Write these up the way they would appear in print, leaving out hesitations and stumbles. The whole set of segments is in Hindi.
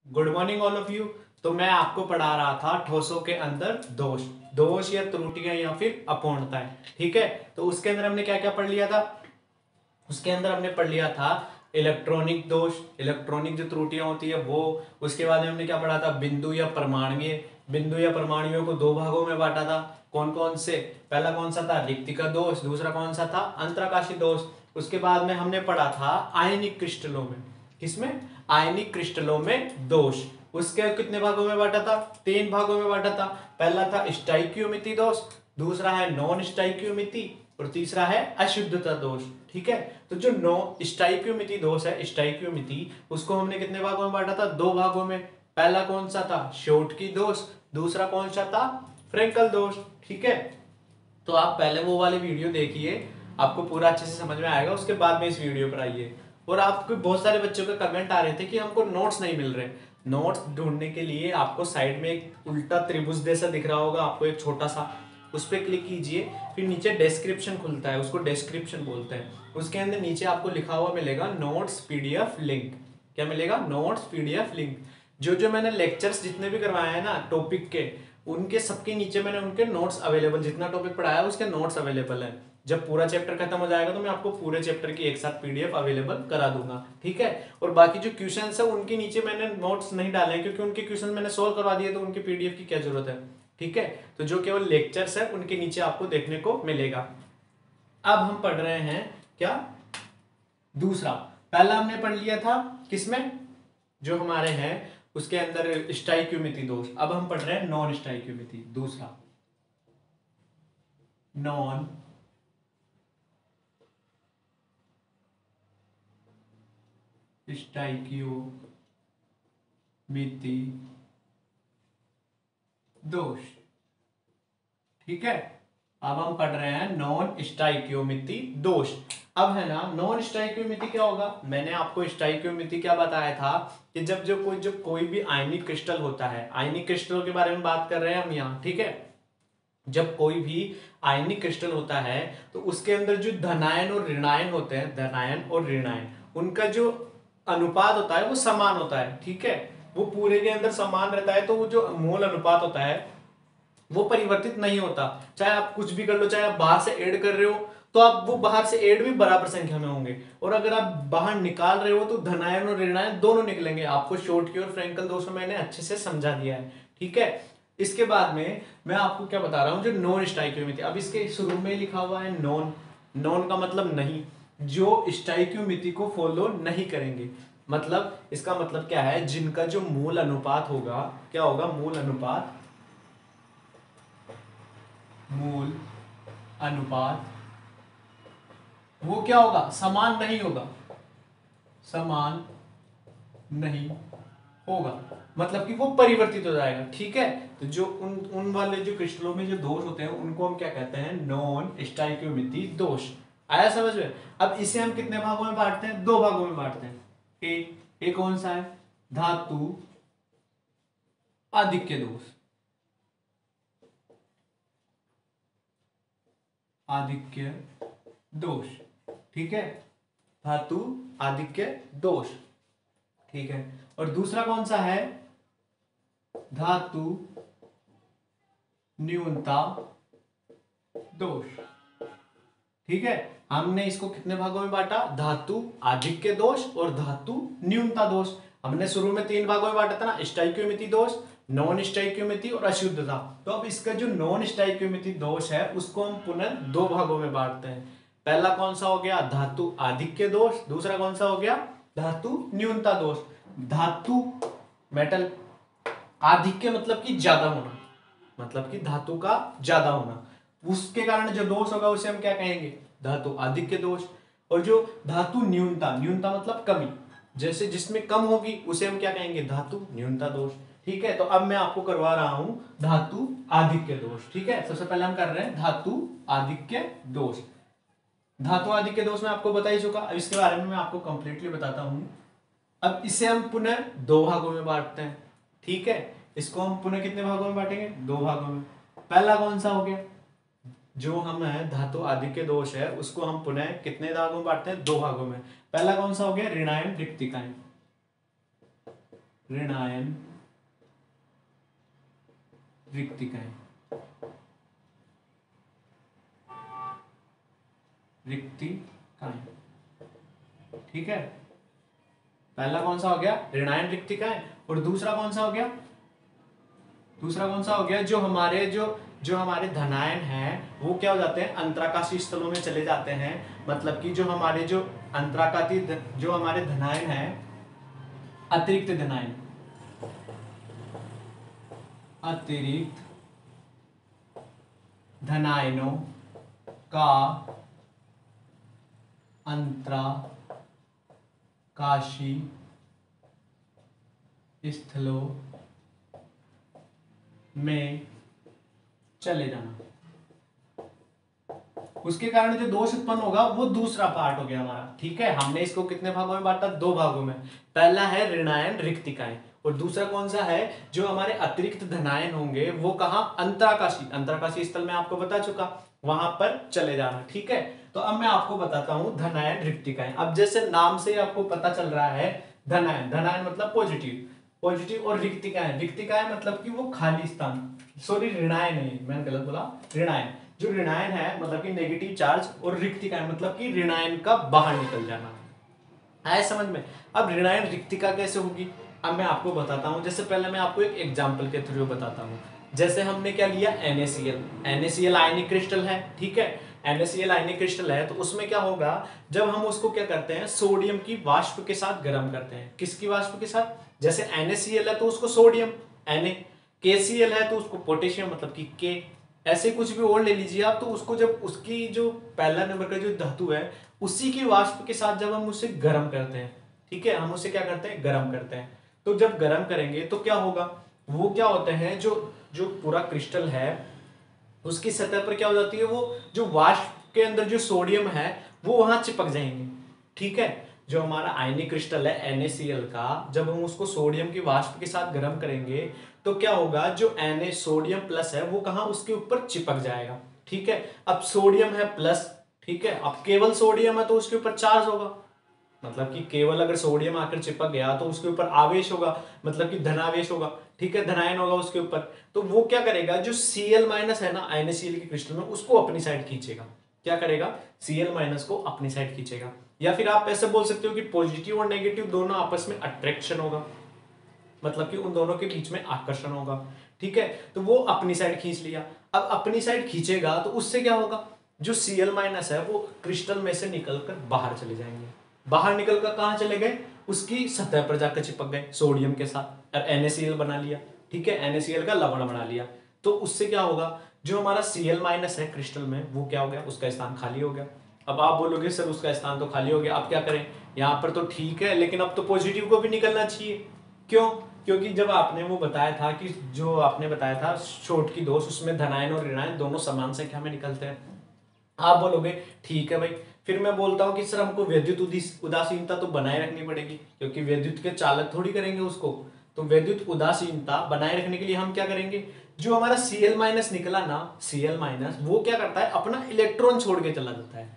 Good morning all of you. तो मैं आपको पढ़ा रहा था ठोसों के अंदर दोष दोष या त्रुटियां या फिर अपूर्णताएं। ठीक है, तो उसके अंदर हमने क्या क्या पढ़ लिया था। उसके अंदर हमने पढ़ लिया था इलेक्ट्रॉनिक दोष, इलेक्ट्रॉनिक जो त्रुटियां होती है वो। उसके बाद में हमने क्या पढ़ा था, बिंदु या परमाणुीय, बिंदु या परमाणुओं को दो भागों में बांटा था। कौन कौन से, पहला कौन सा था रिक्तिका दोष, दूसरा कौन सा था अंतराकाशी दोष। उसके बाद में हमने पढ़ा था आयनिक क्रिस्टलों में, किसमें, आयनिक क्रिस्टलों में दोष। उसके कितने भागों में बांटा था, तीन भागों में बांटा था। पहला था स्टाइकियोमिति दोष, दूसरा है नॉन स्टाइकियोमिति और तीसरा है अशुद्धता दोष। ठीक है, तो जो नो स्टाइकियोमिति दोष है, स्टाइकियोमिति, उसको हमने कितने भागों में बांटा था, दो भागों में। पहला कौन सा था शोटकी दोष, दूसरा कौन सा था फ्रेंकल दोष। ठीक है, तो आप पहले वो वाली वीडियो देखिए, आपको पूरा अच्छे से समझ में आएगा। उसके बाद में इस वीडियो पर आइए। और आपको बहुत सारे बच्चों के कमेंट आ रहे थे कि हमको नोट्स नहीं मिल रहे। नोट्स ढूंढने के लिए आपको साइड में एक उल्टा त्रिभुज जैसा दिख रहा होगा आपको, एक छोटा सा, उस पर क्लिक कीजिए। फिर नीचे डिस्क्रिप्शन खुलता है, उसको डिस्क्रिप्शन बोलते हैं। उसके अंदर नीचे आपको लिखा हुआ मिलेगा नोट्स पीडीएफ लिंक। क्या मिलेगा, नोट्स पीडीएफ लिंक। जो जो मैंने लेक्चर्स जितने भी करवाए हैं ना टॉपिक के, उनके सबके नीचे मैंने उनके नोट्स अवेलेबल, जितना टॉपिक पढ़ाया उसके नोट्स अवेलेबल है। जब पूरा चैप्टर खत्म हो जाएगा तो मैं आपको पूरे चैप्टर की एक साथ पीडीएफ अवेलेबल करा दूंगा। ठीक है, और बाकी जो क्वेश्चंस है उनके नीचे मैंने नोट्स नहीं डाले हैं, क्योंकि उनके क्वेश्चन मैंने सोल्व करवा दिए, तो उनके पीडीएफ की क्या जरूरत है। ठीक है, तो जो केवल लेक्चर्स है उनके नीचे आपको देखने को मिलेगा। अब हम पढ़ रहे हैं क्या, दूसरा। पहला हमने पढ़ लिया था किसमें, जो हमारे हैं उसके अंदर स्टाइक्योमिति दोष। अब हम पढ़ रहे हैं नॉन स्टाइक्योमिति, दूसरा नॉन स्टाइक्योमिति दोष। ठीक है, अब हम पढ़ रहे हैं नॉन स्टाइक्योमिति दोष। अब है ना, नॉन स्टाइक्योमिति क्या होगा, मैंने आपको स्टाइक्योमिति क्या बताया था कि जो कोई भी आयनिक क्रिस्टल होता है, आयनिक क्रिस्टलों के बारे में बात कर रहे हैं हम यहाँ। ठीक है, जब कोई भी आयनिक क्रिस्टल होता है तो उसके अंदर जो धनायन और ऋणायन होते हैं, धनायन और ऋणायन, उनका जो अनुपात होता है वो समान होता है। ठीक है, वो पूरे के अंदर समान रहता है। तो वो जो मोल अनुपात होता है वो परिवर्तित नहीं होता। चाहे आप कुछ भी कर लो, चाहे आप बाहर से ऐड कर रहे हो तो आप वो बाहर से ऐड भी बराबर संख्या में होंगे, और अगर आप बाहर निकाल रहे हो तो धनायन और ऋणायन दोनों निकलेंगे। आपको शॉर्टकी और फ्रैंकल दोषों मैंने अच्छे से समझा दिया है। ठीक है, इसके बाद में मैं आपको क्या बता रहा हूं, जो नॉन स्टाइक्योमिति। अब इसके शुरू में लिखा हुआ है नॉन, नॉन का मतलब नहीं, जो स्टाइक्योमिति को फॉलो नहीं करेंगे। मतलब इसका मतलब क्या है, जिनका जो मूल अनुपात होगा, क्या होगा, मूल अनुपात, मूल अनुपात वो क्या होगा, समान नहीं होगा, समान नहीं होगा, मतलब कि वो परिवर्तित हो जाएगा। ठीक है, तो जो उन वाले जो क्रिस्टलों में जो दोष होते हैं उनको हम क्या कहते हैं, नॉन स्टाइक्योमिति दोष। आया समझ में। अब इसे हम कितने भागों में बांटते हैं, दो भागों में बांटते हैं। ए कौन सा है, धातु आधिक्य दोष, आधिक्य दोष। ठीक है, धातु आधिक्य दोष। ठीक है, और दूसरा कौन सा है, धातु न्यूनता दोष। ठीक है, हमने इसको कितने भागों में बांटा, धातु आधिक्य दोष और धातु न्यूनता दोष। हमने शुरू में तीन भागों में बांटा था ना, स्टाइक्योमिति दोष, नॉन स्टाइक्योमिति और अशुद्धता। तो अब इसका जो नॉन स्टाइक्योमिति दोष है उसको हम पुनः दो भागों में बांटते हैं। पहला कौन सा हो गया, धातु आधिक्य दोष, दूसरा कौन सा हो गया, धातु न्यूनता दोष। धातु मेटल आधिक्य मतलब कि ज्यादा होना, मतलब कि धातु का ज्यादा होना, उसके कारण जो दोष होगा उसे हम क्या कहेंगे, धातु आधिक्य दोष। और जो धातु न्यूनता, न्यूनता मतलब कमी, जैसे जिसमें कम होगी उसे हम क्या कहेंगे, धातु न्यूनता दोष। ठीक है, तो अब मैं आपको करवा रहा हूं धातु आधिक्य दोष। ठीक है, सबसे पहले हम कर रहे हैं धातु आधिक्य दोष। धातु आधिक्य दोष में आपको बता ही चुका, अब इसके बारे में मैं आपको कंप्लीटली बताता हूं। अब इसे हम पुनः दो भागों में बांटते हैं। ठीक है, इसको हम पुनः कितने भागों में बांटेंगे, दो भागों में। पहला कौन सा हो गया, जो हम है धातु आधिक्य दोष है उसको हम पुनः कितने भागों में बांटते हैं, दो भागों में। पहला कौन सा हो गया, ऋणायन रिक्तिकाएं। ऋणायन रिक्तिकाएं। रिक्तिकाएं, ठीक है। पहला कौन सा हो गया, ऋणायन रिक्तिकाएं, और दूसरा कौन सा हो गया, दूसरा कौन सा हो गया, जो हमारे धनायन हैं वो क्या हो जाते हैं, अंतराकाशीय स्थलों में चले जाते हैं। मतलब कि जो हमारे जो अंतराकाशीय जो हमारे धनायन हैं, अतिरिक्त धनायन, अतिरिक्त धनायनों का अंतराकाशीय स्थलों में चले जाना, उसके कारण जो दोष उत्पन्न होगा वो दूसरा पार्ट हो गया हमारा, ठीक है। हमने इसको कितने भागों में बांटा, 2 भागों में। पहला है ऋणायन रिक्तिकाएं, और दूसरा कौन सा है, जो हमारे अतिरिक्त धनायन होंगे वो कहां, अंतराकाशीय स्थल में आपको बता चुका, वहां पर चले जाना, ठीक है। तो अब मैं आपको बताता हूं धनायन रिक्तिकाएं। अब जैसे नाम से आपको पता चल रहा है, धनायन मतलब पॉजिटिव, और रिक्तिकाएं मतलब कि वो खाली स्थान, सॉरी ऋणायन है, मैंने गलत बोला, ऋणायन, जो ऋणायन है मतलब कि नेगेटिव चार्ज, और रिक्तिकाएं मतलब कि ऋणायन का बाहर निकल जाना, आया समझ में। अब ऋणायन रिक्तिका कैसे होगी, अब मैं आपको बताता हूं। जैसे पहले मैं आपको एक एग्जांपल के थ्रू बताता हूं। जैसे हमने क्या लिया, NaCl आयनिक क्रिस्टल है, ठीक है। NaCl आयनिक क्रिस्टल है, तो उसमें क्या होगा, जब हम उसको क्या करते हैं, सोडियम की वाष्प के साथ गर्म करते हैं। किसकी वाष्प के साथ, जैसे NaCl है तो उसको सोडियम, KCl है तो उसको पोटेशियम मतलब कि K, ऐसे कुछ भी और ले लीजिए आप। तो उसको जब उसकी जो पहला नंबर का जो धातु है उसी की वाष्प के साथ जब हम उसे गर्म करते हैं, ठीक है, हम उसे क्या करते हैं, गर्म करते हैं। तो जब गर्म करेंगे तो क्या होगा, वो क्या होते हैं, जो पूरा क्रिस्टल है उसकी सतह पर क्या हो जाती है, वो जो वाष्प के अंदर जो सोडियम है वो वहां चिपक जाएंगे, ठीक है। जो हमारा आयनिक क्रिस्टल है NaCl का, जब हम उसको सोडियम की वाष्प के साथ गर्म करेंगे तो क्या होगा, जो Na सोडियम प्लस है वो कहां, उसके ऊपर चिपक जाएगा, ठीक है। अब सोडियम है प्लस, ठीक है, अब केवल सोडियम है तो उसके ऊपर चार्ज होगा, मतलब कि केवल अगर सोडियम आकर चिपक गया तो उसके ऊपर आवेश होगा, मतलब कि धनावेश होगा, ठीक है, धनायन होगा उसके ऊपर। तो वो क्या करेगा, जो Cl माइनस है ना NaCl के क्रिस्टल में, उसको अपनी साइड खींचेगा। क्या करेगा, Cl माइनस को अपनी साइड खींचेगा। या फिर आप ऐसे बोल सकते हो कि पॉजिटिव और नेगेटिव दोनों आपस में अट्रैक्शन होगा, मतलब कि उन दोनों के बीच में आकर्षण होगा, ठीक है। तो वो अपनी साइड खींच लिया। अब अपनी साइड खींचेगा तो उससे क्या होगा, जो Cl माइनस है वो क्रिस्टल में से निकलकर बाहर चले जाएंगे। बाहर निकलकर कहां चले गए, उसकी सतह पर जाकर चिपक गए सोडियम के साथ, और NaCl बना लिया, ठीक है, NaCl का लवण बना लिया। तो उससे क्या होगा, जो हमारा Cl माइनस है क्रिस्टल में वो क्या हो गया, उसका स्थान खाली हो गया। अब आप बोलोगे सर उसका स्थान तो खाली हो गया, अब क्या करें, यहाँ पर तो ठीक है लेकिन अब तो पॉजिटिव को भी निकलना चाहिए। क्यों, क्योंकि जब आपने वो बताया था कि जो आपने बताया था छोटकी दोष, उसमें धनायन और ऋणायन दोनों समान संख्या में निकलते हैं। आप बोलोगे ठीक है भाई, फिर मैं बोलता हूं कि सर हमको विद्युत उदासीनता तो बनाए रखनी पड़ेगी, क्योंकि विद्युत के चालक थोड़ी करेंगे उसको। तो विद्युत उदासीनता बनाए रखने के लिए हम क्या करेंगे, जो हमारा Cl माइनस निकला ना, Cl माइनस वो क्या करता है, अपना इलेक्ट्रॉन छोड़ के चला जाता है।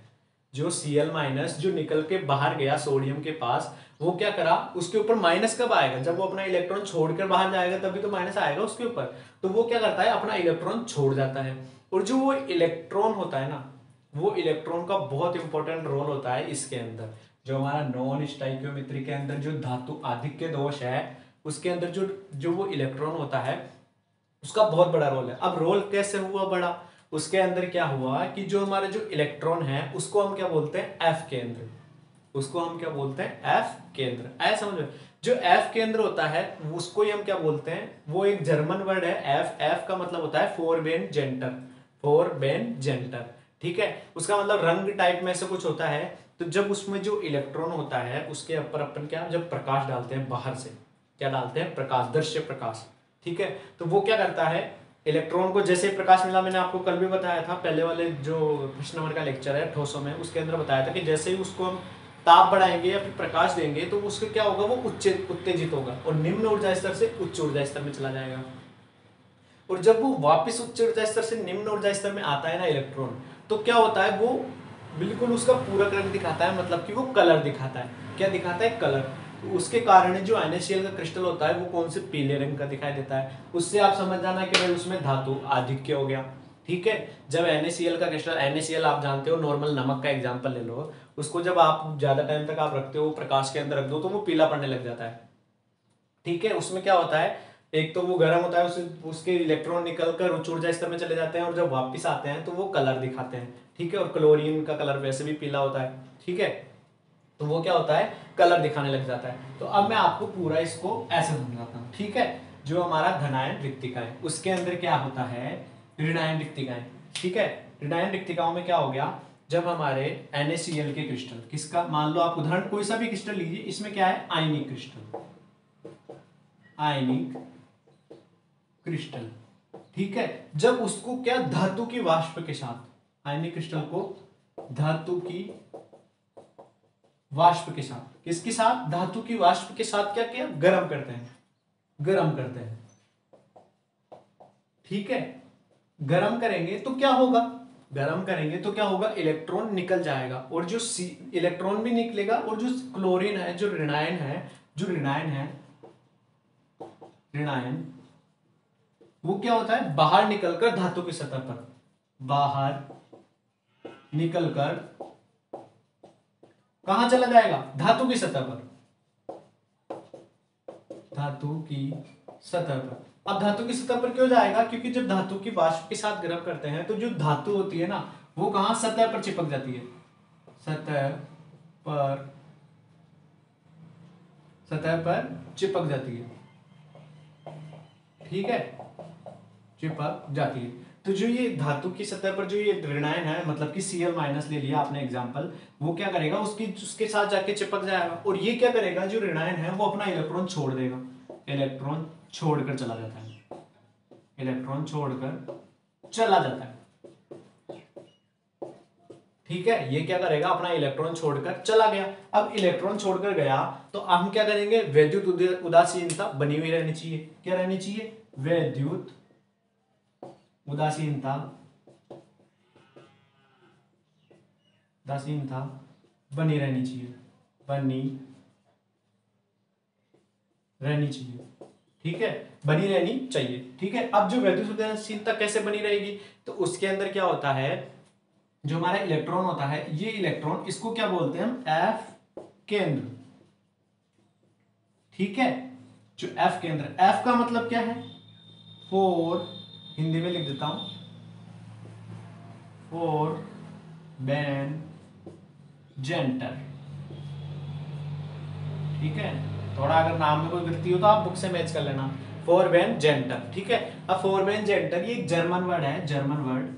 जो Cl माइनस जो निकल के बाहर गया सोडियम के पास, वो क्या करा, उसके ऊपर माइनस कब आएगा, जब वो अपना इलेक्ट्रॉन छोड़कर बाहर जाएगा तभी तो माइनस आएगा उसके ऊपर। तो वो क्या करता है, अपना इलेक्ट्रॉन छोड़ जाता है। और जो वो इलेक्ट्रॉन होता है ना, वो इलेक्ट्रॉन का बहुत इंपॉर्टेंट रोल होता है इसके अंदर। जो हमारा नॉन स्टाइकियोमेट्री के अंदर जो धातु आधिक्य दोष है, उसके अंदर जो जो वो इलेक्ट्रॉन होता है उसका बहुत बड़ा रोल है। अब रोल कैसे हुआ बड़ा, उसके अंदर क्या हुआ कि जो हमारे जो इलेक्ट्रॉन है उसको हम क्या बोलते हैं, एफ केंद्र, उसको हम क्या बोलते हैं, एफ केंद्र। ऐसा समझो, जो एफ केंद्र होता है उसको ही हम क्या बोलते हैं, वो एक जर्मन वर्ड है एफ, एफ का मतलब होता है फोरबेन जेंटर, ठीक है। उसका मतलब रंग टाइप में से कुछ होता है। तो जब उसमें जो इलेक्ट्रॉन होता है उसके ऊपर अपन क्या, जब प्रकाश डालते हैं बाहर से, क्या डालते हैं, प्रकाश, दृश्य प्रकाश, ठीक है। तो वो क्या करता है, इलेक्ट्रॉन को जैसे प्रकाश मिला, मैंने आपको कल भी बताया था, पहले वाले जो प्रश्न नंबर का लेक्चर है ठोसों में, उसके अंदर बताया था कि जैसे ही उसको हम ताप बढ़ाएंगे या फिर प्रकाश देंगे तो उसके क्या होगा, वो उत्तेजित होगा और निम्न ऊर्जा स्तर से उच्च ऊर्जा स्तर में चला जाएगा। और जब वो वापस उच्च ऊर्जा स्तर से निम्न ऊर्जा स्तर में आता है ना इलेक्ट्रॉन, तो क्या होता है, वो बिल्कुल उसका पूरक रंग दिखाता है, मतलब कि वो कलर दिखाता है। क्या दिखाता है, कलर। तो उसके कारण जो NaCl का क्रिस्टल होता है वो कौन से पीले रंग का दिखाई देता है। उससे आप समझ जाना कि भाई उसमें धातु आधिक्य हो गया। ठीक है, जब NaCl का क्रिस्टल, NaCl आप जानते हो नॉर्मल नमक का एग्जांपल ले लो, उसको जब आप ज्यादा टाइम तक आप रखते हो, प्रकाश के अंदर रख दो तो वो पीला पड़ने लग जाता है। ठीक है, उसमें क्या होता है, एक तो वो गर्म होता है, उसके इलेक्ट्रॉन निकलकर उच्च ऊर्जा स्तर में चले जाते हैं और जब वापस आते हैं तो वो कलर दिखाते हैं। ठीक है, और क्लोरीन का कलर वैसे भी पीला होता है। ठीक है, तो वो क्या होता है, कलर दिखाने लग जाता है। तो अब मैं आपको पूरा इसको ऐसे समझाता हूँ। ठीक है, जो हमारा धनायन रिक्तिका है उसके अंदर क्या होता है, ऋणायन रिक्तिकाएं। ठीक है, ऋणायन रिक्तिकाओं में क्या हो गया, जब हमारे NaCl के क्रिस्टल, किसका, मान लो आप उदाहरण कोई सा भी क्रिस्टल लीजिए, इसमें क्या है, आयनिक क्रिस्टल, आयनिक क्रिस्टल। ठीक है, जब उसको क्या, धातु की वाष्प के साथ, आयनिक क्रिस्टल को धातु की वाष्प के साथ, किसके साथ, धातु की वाष्प के साथ क्या किया, गर्म करते हैं, गर्म करते हैं। ठीक है, गर्म करेंगे तो क्या होगा, गर्म करेंगे तो क्या होगा, इलेक्ट्रॉन निकल जाएगा और जो इलेक्ट्रॉन भी निकलेगा और जो क्लोरीन है, जो ऋणायन है, जो ऋणायन है, ऋणायन वो क्या होता है, बाहर निकलकर धातु की सतह पर, बाहर निकलकर कहां चला जाएगा, धातु की सतह पर, धातु की सतह पर। अब धातु की सतह पर क्यों जाएगा, क्योंकि जब धातु की वाष्प के साथ गर्म करते हैं तो जो धातु होती है ना वो कहां, सतह पर चिपक जाती है, सतह पर, सतह पर चिपक जाती है। ठीक है, चिपक जाती है। तो जो ये धातु की सतह पर जो ये ऋणायन है, मतलब कि Cl माइनस ले लिया आपने एग्जांपल, वो क्या करेगा, उसके साथ जाके चिपक जाएगा और ये क्या करेगा, जो ऋणायन है वो अपना इलेक्ट्रॉन छोड़ देगा, इलेक्ट्रॉन छोड़कर चला जाता है, इलेक्ट्रॉन छोड़कर चला जाता है। ठीक है, ये क्या करेगा, अपना इलेक्ट्रॉन छोड़कर चला गया। अब इलेक्ट्रॉन छोड़कर गया तो हम क्या करेंगे, वैद्युत उदासीनता बनी हुई रहनी चाहिए। क्या रहनी चाहिए, वैद्युत उदासीनता, उदासीनता बनी रहनी चाहिए, बनी रहनी चाहिए। ठीक है, बनी रहनी चाहिए। ठीक है, अब जो वैद्युत उदासीनता कैसे बनी रहेगी, तो उसके अंदर क्या होता है, जो हमारा इलेक्ट्रॉन होता है, ये इलेक्ट्रॉन, इसको क्या बोलते हैं हम, एफ केंद्र। ठीक है, जो एफ केंद्र, एफ का मतलब क्या है, फोर, हिंदी में लिख देता हूं, फोर बैन जेंटर। ठीक है, थोड़ा अगर नाम में कोई गलती हो तो आप बुक से मैच कर लेना, फोर बैन जेंटर। ठीक है, अब फोर बैन जेंटर ये एक जर्मन वर्ड है, जर्मन वर्ड।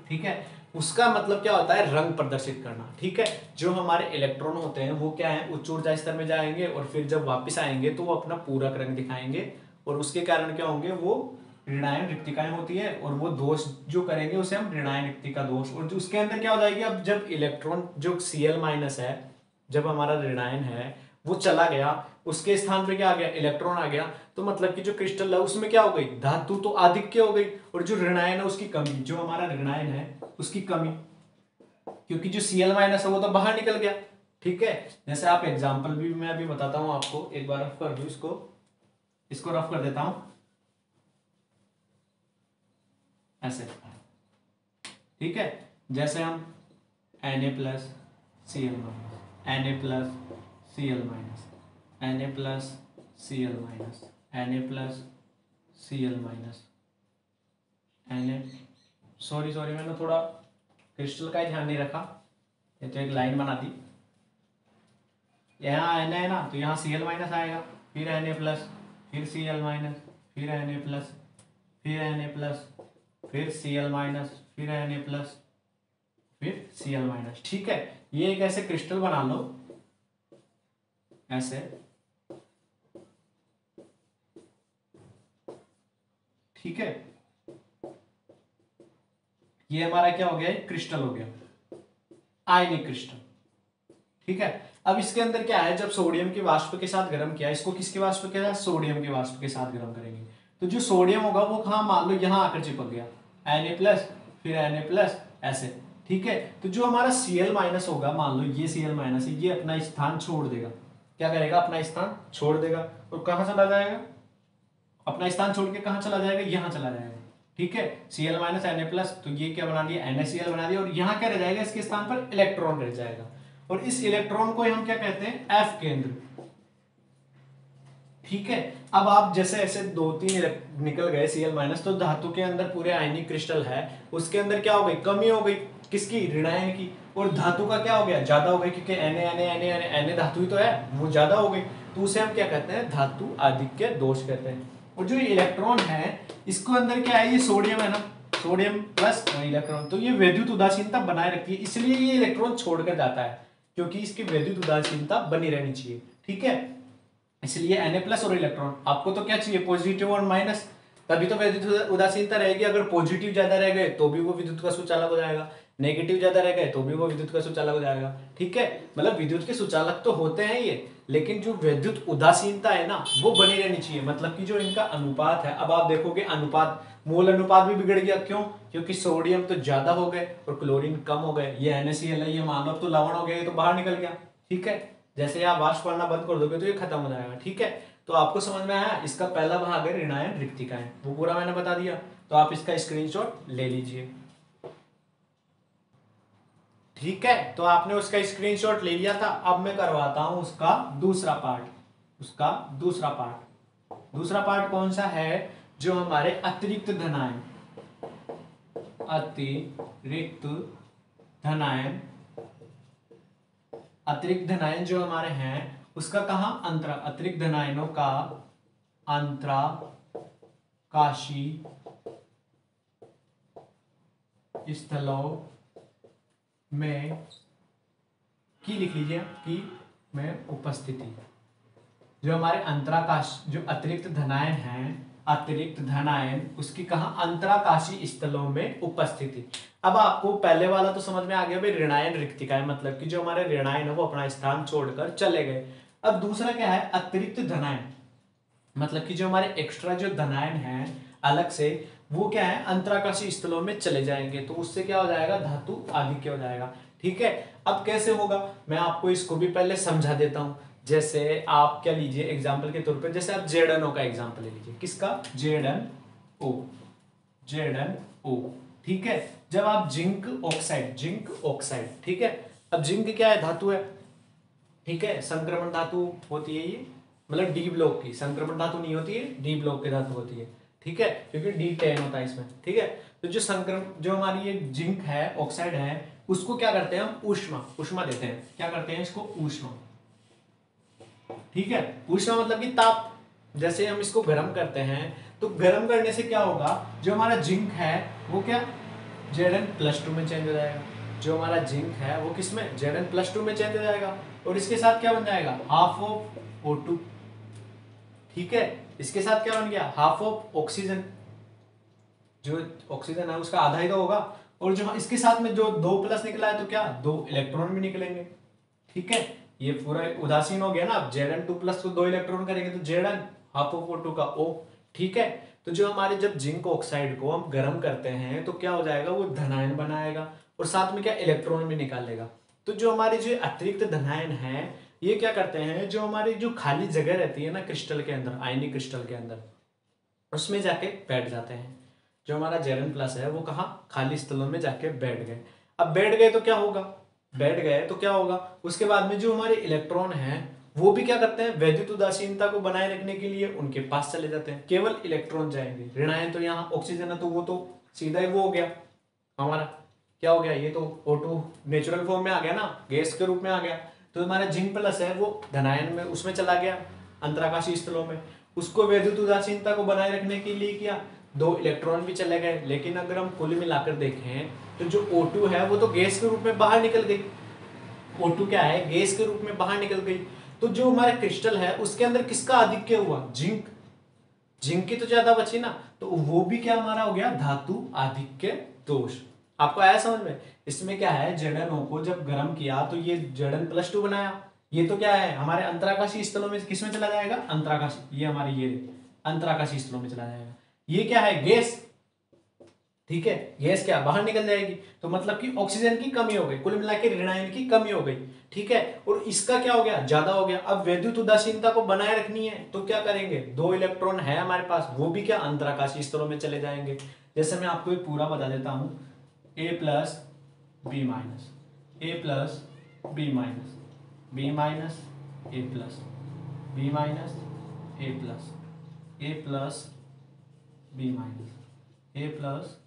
ठीक है, उसका मतलब क्या होता है, रंग प्रदर्शित करना। ठीक है, जो हमारे इलेक्ट्रॉन होते हैं वो क्या है, उच्च ऊर्जा स्तर में जाएंगे और फिर जब वापस आएंगे तो वो अपना पूरक रंग दिखाएंगे और उसके कारण क्या होंगे, वो ऋणायन रिक्तिकाएं होती है और वो दोष जो करेंगे उसे हम ऋणायन रिक्तिका दोष। और जो उसके अंदर क्या हो जाएगी, अब जब इलेक्ट्रॉन जो Cl माइनस है, जब हमारा ऋणायन है वो चला गया, उसके स्थान पे क्या आ गया, इलेक्ट्रॉन आ गया, तो मतलब कि जो क्रिस्टल है उसमें क्या हो गई, धातु तो आधिक्य हो गई और जो ऋणायन है उसकी कमी, जो हमारा ऋणायन है उसकी कमी, क्योंकि जो Cl माइनस है वो तो बाहर निकल गया। ठीक है, जैसे आप एग्जांपल भी मैं अभी बताता हूं आपको, एक बार रफ कर दू इसको रफ कर देता हूं ऐसे। ठीक है, जैसे हम Na plus Cl minus, Na plus Cl minus, Na plus Cl minus, Na plus Cl minus, Na, sorry मैंने थोड़ा क्रिस्टल का ही ध्यान नहीं रखा, ये तो एक लाइन बना दी, यहाँ Na है ना तो यहाँ Cl माइनस आएगा, फिर Na प्लस, फिर Cl माइनस, फिर Na प्लस, फिर Na प्लस, फिर Cl माइनस, फिर Na प्लस, फिर Cl माइनस। ठीक है, ये एक ऐसे क्रिस्टल बना लो ऐसे। ठीक है, ये हमारा क्या हो गया, क्रिस्टल हो गया, आयनिक क्रिस्टल। ठीक है, अब इसके अंदर क्या है, जब सोडियम की वाष्प के साथ गर्म किया, इसको किसके वाष्प के साथ, सोडियम के वाष्प के साथ गर्म करेंगे, तो जो सोडियम होगा वो कहां, मान लो यहां आकर चिपक गया, Na प्लस, फिर Na प्लस ऐसे, ठीक है। तो जो हमारा Cl माइनस होगा, मान लो ये Cl माइनस है, ये अपना स्थान छोड़ देगा। क्या करेगा? अपना स्थान छोड़ देगा और कहां चला जाएगा? अपना स्थान छोड़ के कहां चला जाएगा? यहां चला जाएगा। ठीक है, Cl माइनस Na प्लस, तो ये क्या बना दिया? NaCl बना दिया। और यहाँ क्या रह जाएगा? इसके स्थान पर इलेक्ट्रॉन रह जाएगा। और इस इलेक्ट्रॉन को हम क्या कहते हैं? F केंद्र। ठीक है, अब आप जैसे ऐसे 2-3 निकल गए Cl माइनस, तो धातु के अंदर पूरे आयनिक क्रिस्टल है, उसके अंदर क्या हो गई? कमी हो गई। किसकी? ऋणायन की। और धातु का क्या हो गया? ज्यादा हो गई, क्योंकि Na धातु ही तो है, वो ज्यादा हो गई। तो उसे हम क्या कहते हैं? धातु आधिक्य दोष कहते हैं। और जो इलेक्ट्रॉन है, इसको अंदर क्या है? ये सोडियम है ना, सोडियम प्लस इलेक्ट्रॉन, तो ये वैद्युत उदासीनता बनाए रखती है, इसलिए ये इलेक्ट्रॉन छोड़कर जाता है, क्योंकि इसकी वैद्युत उदासीनता बनी रहनी चाहिए। ठीक है, इसलिए Na प्लस और इलेक्ट्रॉन। आपको तो क्या चाहिए? पॉजिटिव और माइनस, तभी तो विद्युत उदासीनता रहेगी। अगर पॉजिटिव ज्यादा रह गए तो भी वो विद्युत का सुचालक हो जाएगा, नेगेटिव ज्यादा रह गए तो भी वो विद्युत का सुचालक हो जाएगा। ठीक है, मतलब विद्युत के सुचालक तो होते हैं ये, लेकिन जो विद्युत उदासीनता है ना, वो बनी रहनी चाहिए। मतलब कि जो इनका अनुपात है, अब आप देखोगे अनुपात, मोल अनुपात भी बिगड़ गया। क्यों? क्योंकि सोडियम तो ज्यादा हो गए और क्लोरीन कम हो गए। ये NaCl है, ये मान लो अब तो लवण हो गया, ये तो बाहर निकल गया। ठीक है, जैसे आप वाष्प करना बंद कर दोगे तो ये खत्म हो जाएगा। ठीक है, तो आपको समझ में आया? इसका पहला भाग है ऋणायन रिक्तिकाएं, वो पूरा मैंने बता दिया। तो आप इसका स्क्रीनशॉट ले लीजिए। ठीक है, तो आपने उसका स्क्रीनशॉट ले लिया था। अब मैं करवाता हूं उसका दूसरा पार्ट। दूसरा पार्ट कौन सा है? जो हमारे अतिरिक्त धनायन जो हमारे हैं, उसका कहा? अंतरा, अतिरिक्त धनायनों का अंतराकाशी स्थलों में की लिख लीजिए, की में उपस्थिति। जो हमारे अंतराकाश, जो अतिरिक्त धनायन उसकी कहा? अंतराकाशी स्थलों में उपस्थिति। अब आपको पहले वाला तो समझ में आ गया भाई, ऋणायन रिक्तिकाएं, मतलब कि जो हमारे ऋणायन है वो अपना स्थान छोड़कर चले गए। अब दूसरा क्या है? अतिरिक्त धनायन, मतलब कि जो हमारे एक्स्ट्रा जो धनायन है अलग से, वो क्या है? अंतराकाशी स्थलों में चले जाएंगे। तो उससे क्या हो जाएगा? धातु आधिक्य हो जाएगा। ठीक है, अब कैसे होगा मैं आपको इसको भी पहले समझा देता हूं। जैसे आप क्या लीजिए एग्जाम्पल के तौर पे, जैसे आप ZnO का एग्जाम्पल ले लीजिए। किसका? ZnO। ठीक है, जब आप जिंक ऑक्साइड, ठीक है, अब जिंक क्या है? धातु है। ठीक है, संक्रमण धातु होती है ये, मतलब डी ब्लॉक की। संक्रमण धातु नहीं होती है, डी ब्लॉक की धातु होती है। ठीक है, क्योंकि D10 होता है इसमें। ठीक है, तो जो हमारी ये जिंक है, ऑक्साइड है, उसको क्या करते हैं? हम ऊष्मा देते हैं। क्या करते हैं? इसको ऊष्मा। ठीक है, ऊष्मा मतलब कि ताप। जैसे हम इसको गर्म करते हैं, तो गर्म करने से क्या होगा? जो हमारा जिंक है वो क्या? Zn+2 में चेंज हो जाएगा। जो हमारा जिंक है वो किस में? Zn+2 में चेंज हो जाएगा। और इसके साथ क्या बन जाएगा? Half of O2। ठीक है, इसके साथ क्या बन गया? Half of oxygen. जो ऑक्सीजन है उसका आधा ही तो होगा। और जो इसके साथ में जो 2+ निकला है, तो क्या? 2 इलेक्ट्रॉन भी निकलेंगे। ठीक है, ये पूरा उदासीन हो गया ना। अब Zn2+ को 2 इलेक्ट्रॉन करेंगे तो Zn हाफ ऑफ O2 का O। ठीक है, तो जो हमारे जब जिंक ऑक्साइड को हम गर्म करते हैं तो क्या हो जाएगा? वो धनायन बनाएगा और साथ में क्या? इलेक्ट्रॉन भी निकालेगा। तो जो हमारे जो अतिरिक्त धनायन है, ये क्या करते हैं? जो हमारी जो खाली जगह रहती है ना क्रिस्टल के अंदर, आयनिक क्रिस्टल के अंदर, उसमें जाके बैठ जाते हैं। जो हमारा Zn+ है वो कहा? खाली स्थलों में जाके बैठ गए। अब बैठ गए तो क्या होगा? उसके बाद में जो हमारे इलेक्ट्रॉन हैं वो भी क्या करते हैं? वैद्युत उदासीनता को बनाए रखने के लिए उनके पास चले जाते हैं। केवल इलेक्ट्रॉन जाएंगे। ऋणायन तो यहाँ ऑक्सीजन है, तो वो तो सीधा ही वो हो गया हमारा, क्या हो गया? ये तो O2 नेचुरल फॉर्म में आ गया ना, गैस के रूप में आ गया। तो हमारा Zn+ है वो धनायन में उसमें चला गया, अंतराकाशी स्थलों में। उसको वैद्युत उदासीनता को बनाए रखने के लिए किया, 2 इलेक्ट्रॉन भी चले गए। लेकिन अगर हम कुल मिलाकर देखें तो जो O2 है वो तो गैस के रूप में बाहर निकल गई। O2 क्या है? गैस के रूप में बाहर निकल गई। तो जो हमारा क्रिस्टल है उसके अंदर किसका आधिक्य हुआ? जिंक की तो ज्यादा बची ना, तो वो भी क्या हमारा हो गया? धातु आधिक्य दोष। आपको आया समझ में? इसमें क्या है? ZnO को जब गर्म किया तो ये Zn+2 बनाया। ये तो क्या है? हमारे अंतराकाशी स्थलों में किसमें चला जाएगा? अंतराकाशी, ये हमारे ये अंतराकाशी स्थलों में चला जाएगा। ये क्या है? गैस। ठीक है, गैस क्या बाहर निकल जाएगी, तो मतलब कि ऑक्सीजन की कमी हो गई, कुल मिला के ऋण आयन की कमी हो गई। ठीक है, और इसका क्या हो गया, ज्यादा हो गया। अब वैद्युत उदासीनता को बनाए रखनी है तो क्या करेंगे, 2 इलेक्ट्रॉन है हमारे पास, वो भी क्या अंतराकाशीय स्तरों में चले जाएंगे। जैसे मैं आपको एक पूरा बता देता हूं, A plus B minus, A plus B minus, B minus A plus, B minus A plus, A plus B minus, A plus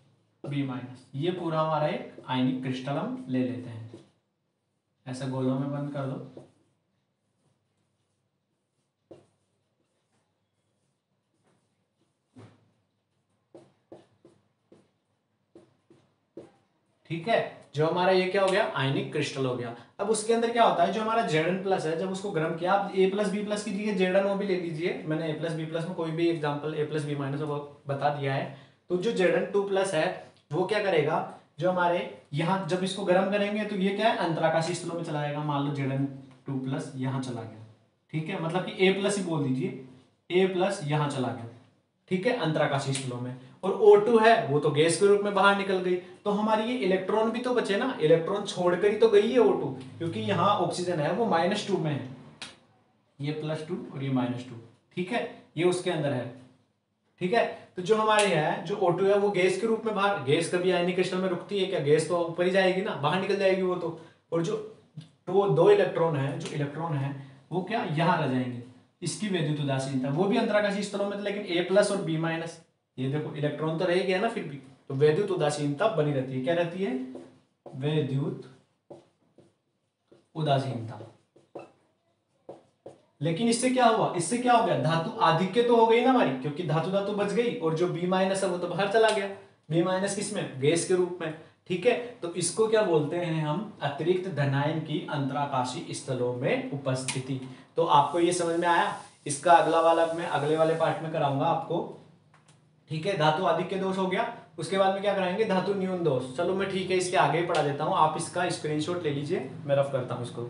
B minus, ये पूरा हमारा एक आयनिक क्रिस्टल हम ले लेते हैं। ऐसा गोलों में बंद कर दो। ठीक है, जो हमारा ये क्या हो गया, आयनिक क्रिस्टल हो गया। अब उसके अंदर क्या होता है, जो हमारा Zn प्लस है, जब उसको गर्म किया, आप A प्लस बी प्लस की जगह Zn भी ले लीजिए, मैंने A प्लस बी प्लस में कोई भी example A plus B minus बता दिया है। तो जो Zn2 प्लस है वो क्या करेगा, जो हमारे यहाँ जब इसको गर्म करेंगे तो ये क्या है, अंतराकाशीय स्तरों में चला जाएगा। मान लो Zn2 प्लस यहाँ चला गया, ठीक है, मतलब कि A प्लस ही बोल दीजिए, A प्लस यहाँ चला गया, ठीक है, अंतराकाशीय स्तरों में। और O2 है वो तो गैस के रूप में बाहर निकल गई, तो हमारी ये इलेक्ट्रॉन भी तो बचे ना, इलेक्ट्रॉन छोड़कर ही तो गई है O2, क्योंकि यहाँ ऑक्सीजन है वो -2 में है, ये +2 और ये -2, ठीक है, ये उसके अंदर है। ठीक है, तो जो हमारे है, जो O2 है वो गैस के रूप में बाहर, गैस कभी आयनिक क्रिस्टल में रुकती है क्या, गैस तो ऊपर ही जाएगी ना, बाहर निकल जाएगी वो तो। और जो दो इलेक्ट्रॉन है, जो इलेक्ट्रॉन है वो क्या यहाँ रह जाएंगे, इसकी वैद्युत उदासीनता, वो भी अंतराकाशीय स्तरों में, लेकिन A प्लस और B माइनस, ये देखो इलेक्ट्रॉन तो रह गया ना फिर भी, तो वैद्युत उदासीनता बनी रहती है। क्या रहती है, वैद्युत उदासीनता। लेकिन इससे क्या हुआ, इससे क्या हो गया, धातु आधिक्य तो हो गई ना हमारी, क्योंकि धातु धातु बच गई, और जो B माइनस है वो तो बाहर चला गया, B माइनस किसमें, गैस के रूप में। ठीक है, तो इसको क्या बोलते हैं हम, अतिरिक्त धनायन की अंतराकाशीय स्थलों में उपस्थिति। तो आपको ये समझ में आया, इसका अगला वाला मैं अगले वाले पार्ट में कराऊंगा आपको। ठीक है, धातु आधिक्य दोष हो गया, उसके बाद में क्या कराएंगे, धातु न्यून दोष। चलो मैं ठीक है इसके आगे ही पढ़ा देता हूं, आप इसका स्क्रीनशॉट ले लीजिए, मैं रफ करता हूं इसको।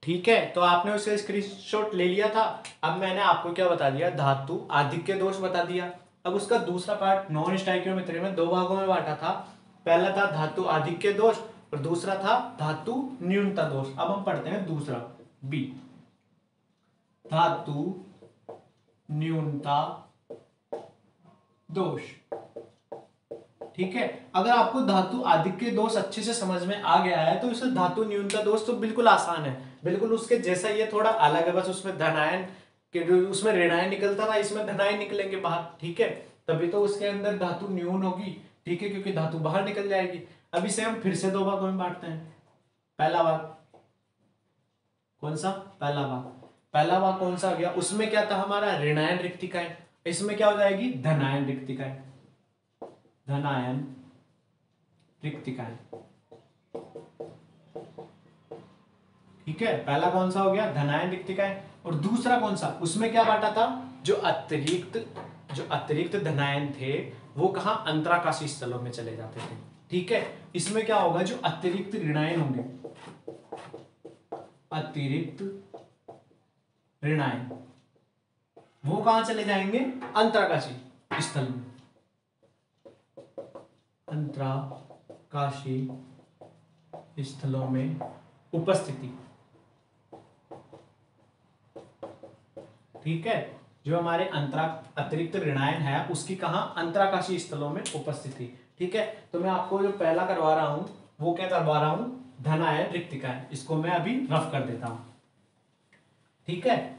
ठीक है, तो आपने उसका स्क्रीनशॉट ले लिया था। अब मैंने आपको क्या बता दिया, धातु आधिक्य दोष बता दिया। अब उसका दूसरा पार्ट नॉन स्टाइकियोमेट्री में 2 भागों में बांटा था। पहला था धातु आधिक्य दोष और दूसरा था धातु न्यूनता दोष। अब हम पढ़ते हैं दूसरा, बी, धातु न्यूनता दोष। ठीक है, अगर आपको धातु आधिक्य दोष अच्छे से समझ में आ गया है तो इसे धातु न्यूनता दोष तो बिल्कुल आसान है, बिल्कुल उसके जैसा। ये थोड़ा अलग है, बस उसमें धनायन के, उसमें ऋणायन निकलता था, इसमें धनायन निकलेंगे बाहर। ठीक है, तभी तो उसके अंदर धातु न्यून होगी। ठीक है, क्योंकि धातु बाहर निकल जाएगी। अब इसे हम फिर से 2 भागों में बांटते हैं। पहला भाग कौन सा, पहला भाग कौन सा आ गया, उसमें क्या था हमारा, ऋणायन रिक्तिकाएं। इसमें क्या हो जाएगी, धनायन रिक्तिकाएं, धनायन रिक्तिकाएं। ठीक है, पहला कौन सा हो गया, धनायन रिक्तिकाएं। और दूसरा कौन सा, उसमें क्या बांटा था, जो अतिरिक्त धनायन थे वो कहां, अंतराकाशीय स्थलों में चले जाते थे। ठीक है, इसमें क्या होगा, जो अतिरिक्त ऋणायन होंगे, अतिरिक्त ऋणायन, वो कहां चले जाएंगे, अंतराकाशीय स्थल में, अंतराकाशीय स्थलों में उपस्थिति। ठीक है, जो हमारे अतिरिक्त ऋणायन है उसकी कहां, अंतराकाशीय स्थलों में उपस्थिति। ठीक है, तो मैं आपको जो पहला करवा रहा हूं वो क्या करवा रहा हूं, धनायन रिक्तिकाएं। इसको मैं अभी रफ कर देता हूं। ठीक है,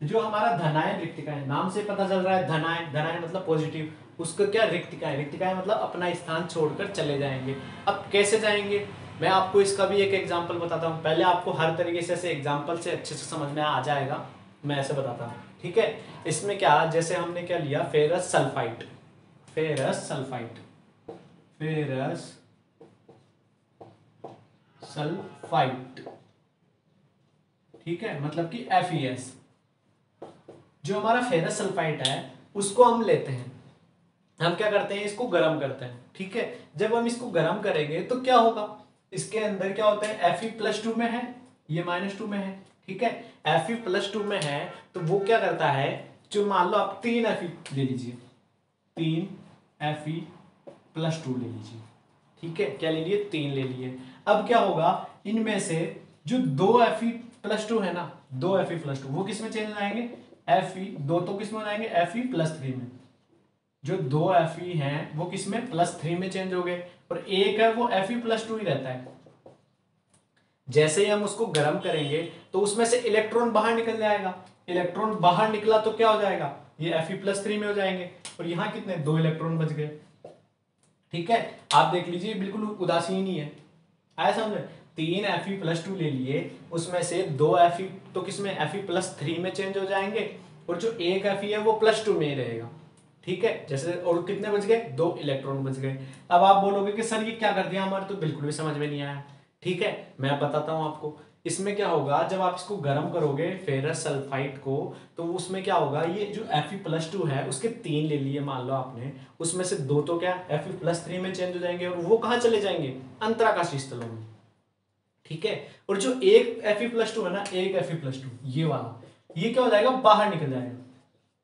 जो हमारा धनायन रिक्तिकाएं, नाम से पता चल रहा है, धनायन, धनायन मतलब पॉजिटिव, उसको क्या, रिक्तिकाएं, रिक्तिकाएं मतलब अपना स्थान छोड़कर चले जाएंगे। अब कैसे जाएंगे, मैं आपको इसका भी एक एग्जांपल बताता हूं। पहले आपको हर तरीके से एग्जांपल से अच्छे से समझ में आ जाएगा, मैं ऐसे बताता हूं। ठीक है, इसमें क्या, जैसे हमने क्या लिया, ferrous sulphide, ferrous sulphide, ferrous sulphide. ठीक है, मतलब कि FeS। जो हमारा फेरस सल्फाइड है उसको हम लेते हैं, हम क्या करते हैं, इसको गर्म करते हैं। ठीक है, जब हम इसको गर्म करेंगे तो क्या होगा, इसके अंदर क्या होता है, Fe+2 में है, ये -2 में है। ठीक है, Fe+2 में है तो वो क्या करता है, जो मान लो आप 3 Fe ले लीजिए, 3Fe+2 ले लीजिए। ठीक है, क्या ले लिए? 3 ले लिए। अब क्या होगा, इनमें से जो 2Fe+2 है ना, 2Fe+2 वो किस में चेंज हो जाएंगे? दो तो किस में हो जाएंगे? Fe+3 में। जो 2Fe हैं वो किस में? +3 में चेंज हो गए, और एक है वो Fe+2 ही रहता है। जैसे ही हम उसको गर्म करेंगे तो उसमें से इलेक्ट्रॉन बाहर निकल जाएगा। इलेक्ट्रॉन बाहर निकला तो क्या हो जाएगा? ये Fe+3 में हो जाएंगे, और यहाँ कितने? 2 इलेक्ट्रॉन बच गए। ठीक है, आप देख लीजिए बिल्कुल उदासीन ही है। आया समझ में? 3Fe+2 ले लिए, उसमें से 2Fe तो किसमें? Fe+3 में चेंज हो जाएंगे, और जो एक Fe है वो +2 में ही रहेगा। ठीक है, जैसे, और कितने बच गए? 2 इलेक्ट्रॉन बच गए। अब आप बोलोगे कि सर ये क्या कर दिया हमारे, तो बिल्कुल भी समझ में नहीं आया। ठीक है, मैं बताता हूं आपको। इसमें क्या होगा, जब आप इसको गर्म करोगे फेरस सल्फाइड को, तो उसमें क्या होगा, ये जो Fe+2 है उसके 3 ले लिए मान लो आपने, उसमें से 2 तो क्या Fe+3 में चेंज हो जाएंगे, और वो कहाँ चले जाएंगे? अंतराकाशीय स्थलों में। ठीक है, और जो एक Fe+2 है ना, एक Fe+2 ये वाला, ये क्या हो जाएगा? बाहर निकल जाएगा,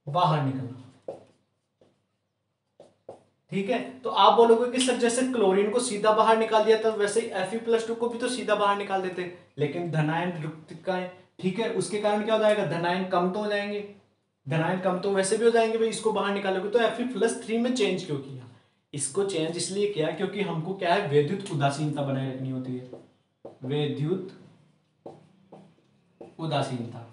बाहर निकलना। ठीक है, तो आप बोलोगे कि सर जैसे क्लोरीन को सीधा बाहर निकाल दिया था, वैसे ही Fe+2 को भी तो सीधा बाहर निकाल देते, लेकिन धनायन रिक्तिकाएं, ठीक है, उसके कारण क्या हो जाएगा? धनायन कम तो हो जाएंगे। धनायन कम तो वैसे भी हो जाएंगे भाई, इसको बाहर निकालोगे तो Fe+3 में चेंज क्यों किया? इसको चेंज इसलिए किया क्योंकि हमको क्या है? वैद्युत उदासीनता बनाए रखनी होती है, वैद्युत उदासीनता।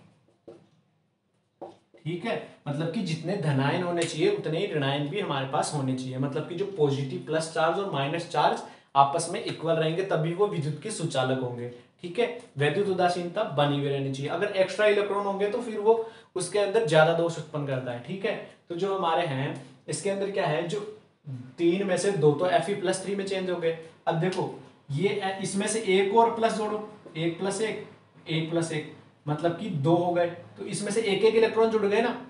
ठीक है, मतलब कि जितने धनायन होने चाहिए उतने ही ऋणायन भी हमारे पास होने चाहिए, मतलब कि जो पॉजिटिव प्लस चार्ज और माइनस चार्ज आपस में इक्वल रहेंगे तभी वो विद्युत के सुचालक होंगे। ठीक है, वैद्युत उदासीनता बनी हुई रहनी चाहिए। अगर एक्स्ट्रा इलेक्ट्रॉन होंगे तो फिर वो उसके अंदर ज्यादा दोष उत्पन्न करता है। ठीक है, तो जो हमारे हैं इसके अंदर क्या है, जो 3 में से 2 तो Fe+3 में चेंज हो गए। अब देखो ये इसमें से एक और प्लस जोड़ो, 1+1 मतलब कि 2 हो गए, तो इसमें से एक एक इलेक्ट्रॉन जुड़ गए ना,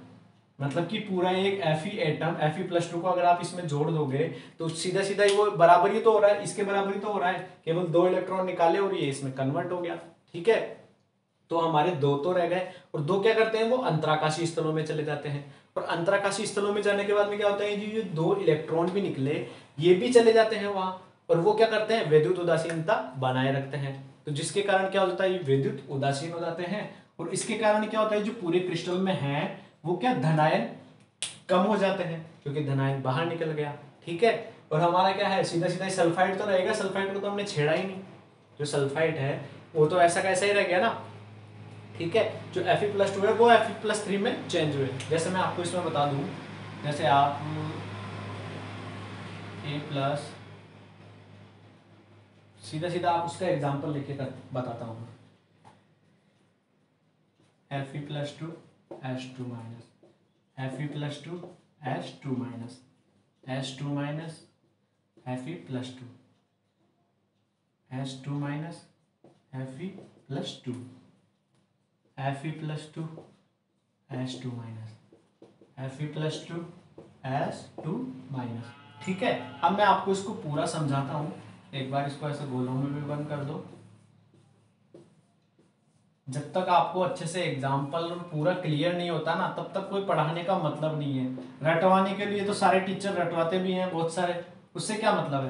मतलब कि पूरा एक Fe एटम Fe+2 को अगर आप इसमें जोड़ दोगे तो सीधा सीधा ही वो बराबर ही तो हो रहा है, इसके बराबर ही तो हो रहा है, केवल 2 इलेक्ट्रॉन निकाले और ये इसमें कन्वर्ट हो गया। ठीक है, तो हमारे 2 तो रह गए, और 2 क्या करते हैं? वो अंतराकाशीय स्थलों में चले जाते हैं, और अंतराकाशीय स्थलों में जाने के बाद में क्या होता है, ये 2 इलेक्ट्रॉन भी निकले ये भी चले जाते हैं वहां, और वो क्या करते हैं? वैद्युत उदासीनता बनाए रखते हैं। तो जिसके कारण क्या होता है? ये वैद्युत उदासीन हो जाते हैं, और इसके कारण क्या होता है? जो पूरे क्रिस्टल में है वो क्या? धनायन कम हो जाते हैं, क्योंकि धनायन बाहर निकल गया। ठीक है, और हमारा क्या है? सीधा सीधा सल्फाइड तो रहेगा, सल्फाइड को तो हमने छेड़ा ही नहीं, जो सल्फाइड है वो तो ऐसा कैसा ही रह गया ना। ठीक है, जो Fe+2 है वो Fe+3 में चेंज हुए। जैसे मैं आपको इसमें बता दूं, जैसे आप A+, सीधा सीधा आप उसका एग्जांपल लेके बताता हूँ। Fe+2 H2 minus, Fe+2 H2 minus, H2 minus Fe+2, H2 minus Fe+2, Fe+2 H2 minus, Fe+2 H2 minus. ठीक है, अब मैं आपको इसको पूरा समझाता हूँ। एक बार इसको ऐसे गोलों में भी बंद कर दो। जब तक आपको अच्छे से एग्जाम्पल पूरा क्लियर नहीं होता ना, तब तक कोई पढ़ाने का मतलब नहीं है। रटवाने के लिए तो सारे टीचर रटवाते भी हैं बहुत सारे, उससे क्या मतलब है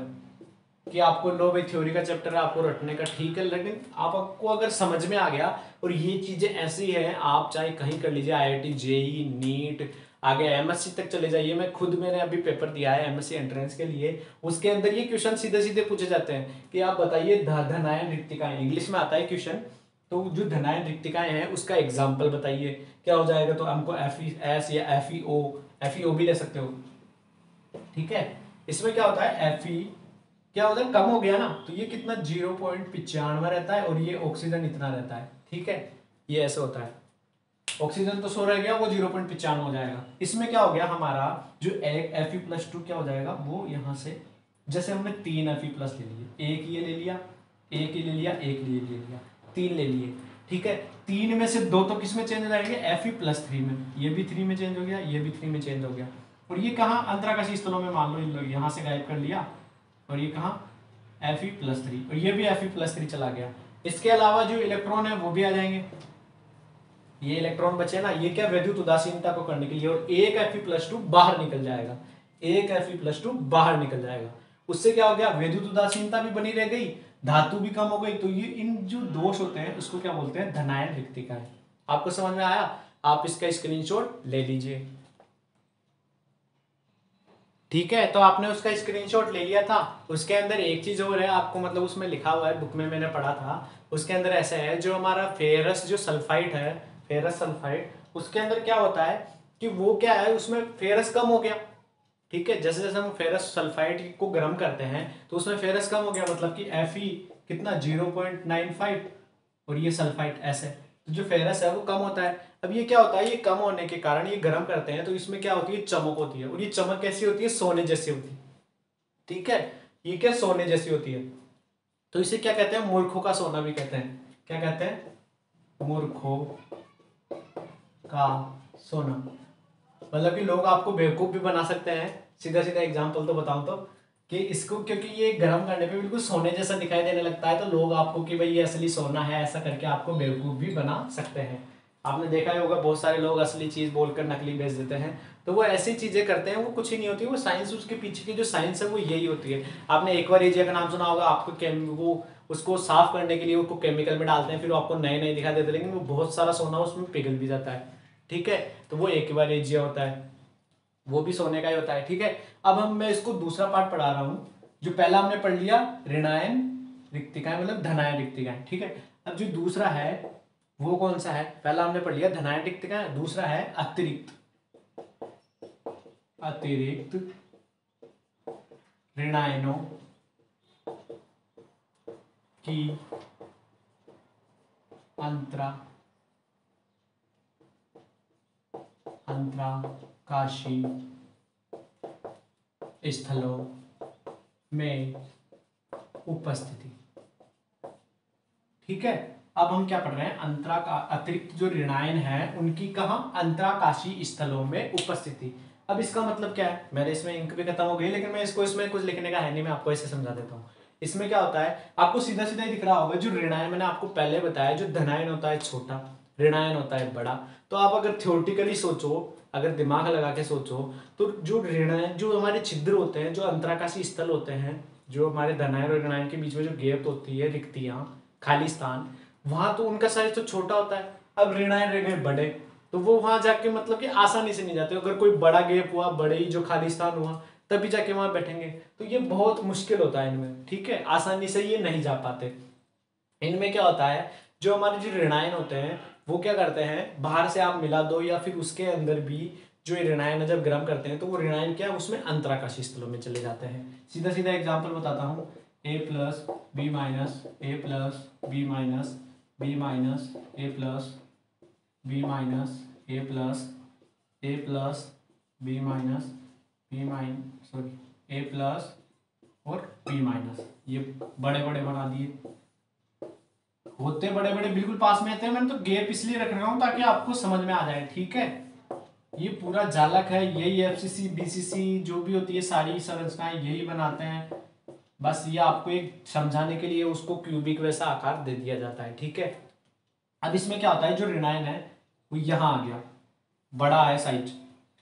कि आपको लो भाई थ्योरी का चैप्टर है आपको रटने का, ठीक है, लेकिन आपको अगर समझ में आ गया और ये चीजें ऐसी हैं, आप चाहे कहीं कर लीजिए, IIT JEE नीट आगे MSc तक चले जाइए। मैं खुद मैंने अभी पेपर दिया है MSc एंट्रेंस के लिए, उसके अंदर ये क्वेश्चन सीधे सीधे पूछे जाते हैं कि आप बताइए धनायन रिक्तिकाएं, इंग्लिश में आता है क्वेश्चन, तो जो धनायन रिक्तिकाएं हैं उसका एग्जाम्पल बताइए, क्या हो जाएगा? तो हमको FeS या FeO भी ले सकते हो। ठीक है, इसमें क्या होता है? Fe क्या होता है? कम हो गया ना, तो ये कितना 0.95 रहता है, और ये ऑक्सीजन इतना रहता है। ठीक है, ये ऐसे होता है, ऑक्सीजन तो 100 रह गया, वो 0.95 हो जाएगा। इसमें क्या हो गया? हमारा जो एक Fe+2 क्या हो जाएगा? वो यहाँ से, जैसे हमने 3 Fe+ ले लिए, एक ये ले लिया, एक ये ले लिया, एक ये ले लिया, 3 ले लिए। ठीक है, 3 में से 2 तो किस में चेंज हो जाएंगे? Fe+3 में, ये भी 3 में चेंज हो गया, ये भी 3 में चेंज हो गया, और ये कहाँ? अंतराकाशीय स्थलों में मान लो इन लोग यहाँ से गायब कर लिया, और ये कहाँ? Fe+3, और ये भी Fe+3 चला गया। इसके अलावा जो इलेक्ट्रॉन है वो भी आ जाएंगे, ये इलेक्ट्रॉन बचे ना, ये क्या? वैद्युत उदासीनता को करने के लिए, और एक Fe+2 बाहर निकल जाएगा। एक Fe+2 बाहर निकल जाएगा। उससे क्या हो गया, विद्युत उदासीनता भी बनी रह गई, धातु भी कम हो गई। तो ये इन जो दोष होते हैं उसको क्या बोलते हैं, धनायन रिक्तिकाएं। आपको समझ में आया? आप इसका स्क्रीनशॉट ले लीजिए। ठीक है, तो आपने उसका स्क्रीनशॉट ले लिया था। उसके अंदर एक चीज और है, आपको मतलब उसमें लिखा हुआ है, बुक में मैंने पढ़ा था। उसके अंदर ऐसा है, जो हमारा फेरस जो सल्फाइड है, फेरस सल्फाइड, उसके अंदर क्या होता है कि वो क्या है, उसमें फेरस कम हो गया। ठीक है, जैसे जैसे हम फेरस सल्फाइड को गर्म करते हैं तो उसमें फेरस कम हो गया, मतलब कि Fe कितना 0.95, और ये सल्फाइड ऐसे, तो जो फेरस है वो कम होता है। अब ये क्या होता है, ये कम होने के कारण ये गर्म करते हैं तो इसमें क्या होती है, चमक होती है, और ये चमक कैसी होती है, सोने जैसी होती है। ठीक है, ये क्या सोने जैसी होती है, तो इसे क्या कहते हैं, मूर्खों का सोना भी कहते हैं। क्या कहते हैं, मूर्खों का सोना। मतलब कि लोग आपको बेवकूफ भी बना सकते हैं, सीधा सीधा एग्जांपल तो बताऊं तो, कि इसको क्योंकि ये गर्म करने पे बिल्कुल सोने जैसा दिखाई देने लगता है, तो लोग आपको कि भाई ये असली सोना है ऐसा करके आपको बेवकूफ भी बना सकते हैं। आपने देखा ही होगा, बहुत सारे लोग असली चीज बोलकर नकली बेच देते हैं। तो वो ऐसी चीजें करते हैं, वो कुछ ही नहीं होती, वो साइंस, उसके पीछे की जो साइंस है वो यही होती है। आपने एक्वारिजिया का नाम सुना होगा, आपको वो उसको साफ करने के लिए उसको केमिकल में डालते हैं, फिर वो आपको नए नए दिखा देते हैं, लेकिन वो बहुत सारा सोना उसमें पिघल भी जाता है। ठीक है, तो वो एक्वारिजिया होता है, वो भी सोने का ही होता है। ठीक है, अब मैं इसको दूसरा पार्ट पढ़ा रहा हूं। जो पहला हमने पढ़ लिया ऋणायन रिक्तिकाएं, मतलब धनायन रिक्तिकाएं। ठीक है, अब जो दूसरा है वो कौन सा है, पहला हमने पढ़ लिया धनायन रिक्तिकाएं, दूसरा है अतिरिक्त, अतिरिक्त ऋणायनों की अंतराकाशी स्थलों में उपस्थिति। ठीक है, अब हम क्या पढ़ रहे हैं, अंतरा का अतिरिक्त जो ऋणायन है उनकी कहा अंतराकाशी स्थलों में उपस्थिति। अब इसका मतलब क्या है, मेरे इसमें इंक भी खत्म हो गई, लेकिन मैं इसको, इसमें कुछ लिखने का है नहीं, मैं आपको ऐसे समझा देता हूँ। इसमें क्या होता है, आपको सीधा सीधा ही दिख रहा होगा, जो ऋणायन मैंने आपको पहले बताया, जो धनायन होता है छोटा, ऋणायन होता है बड़ा। तो आप अगर थ्योरेटिकली सोचो, अगर दिमाग लगा के सोचो, तो जो ऋणायन, जो हमारे छिद्र होते हैं, जो अंतराकाशी स्थल होते हैं, जो हमारे धनायन और ऋणायन के बीच में जो गैप होती है, रिक्तियां, खाली स्थान, वहां तो उनका साइज तो छोटा होता है। अब ऋणायन रह गए बड़े, तो वो वहां जाके मतलब कि आसानी से नहीं जाते। अगर कोई बड़ा गैप हुआ, बड़े ही जो खाली स्थान हुआ, तभी जाके वहां बैठेंगे, तो ये बहुत मुश्किल होता है इनमें। ठीक है, आसानी से ये नहीं जा पाते। इनमें क्या होता है, जो हमारे जो ऋणायन होते हैं वो क्या करते हैं, बाहर से आप मिला दो या फिर उसके अंदर भी जो ऋणायन है जब गर्म करते हैं तो वो ऋणायन क्या है, उसमें अंतराकाशी स्थलों में चले जाते हैं। सीधा सीधा एग्जांपल बताता हूँ, A plus B minus, A plus B minus, B minus A plus, B minus A plus, A plus B minus, B minus sorry A plus और बी माइनस, ये बड़े बड़े बना दिए, होते बड़े बड़े बिल्कुल पास में आते हैं। मैंने तो गैप इसलिए रख रहा हूं ताकि आपको समझ में आ जाए। ठीक है, ये पूरा जालक है, यही एफसीसी बीसीसी जो भी होती है सारी संरचनाएं यही बनाते हैं। बस ये आपको एक समझाने के लिए उसको क्यूबिक वैसा आकार दे दिया जाता है। ठीक है, अब इसमें क्या होता है, जो ऋणायन है वो यहाँ आ गया, बड़ा है साइज।